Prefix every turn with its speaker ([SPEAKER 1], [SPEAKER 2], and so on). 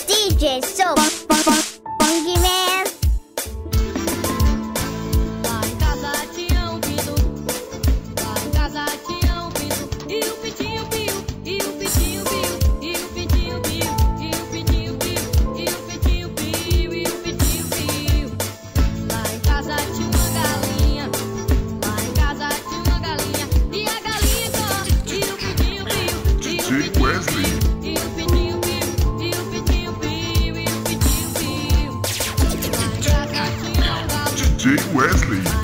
[SPEAKER 1] DJ Show, Bong Man.
[SPEAKER 2] Lá em casa tinha um pinto, lá em casa tinha um pinto, e o pintinho piu, e o pintinho piu, e o pintinho piu, e o pintinho piu, e o pintinho piu, e o pintinho piu. Lá em casa tinha uma galinha, lá em casa tinha uma galinha, e a galinha corre, e o pintinho piu, e o pintinho
[SPEAKER 3] Wesley.
[SPEAKER 2] piu, e o pintinho piu, e o pintinho piu, e o pintinho piu. Lá em casa tinha um galo.
[SPEAKER 3] DJ Wesley.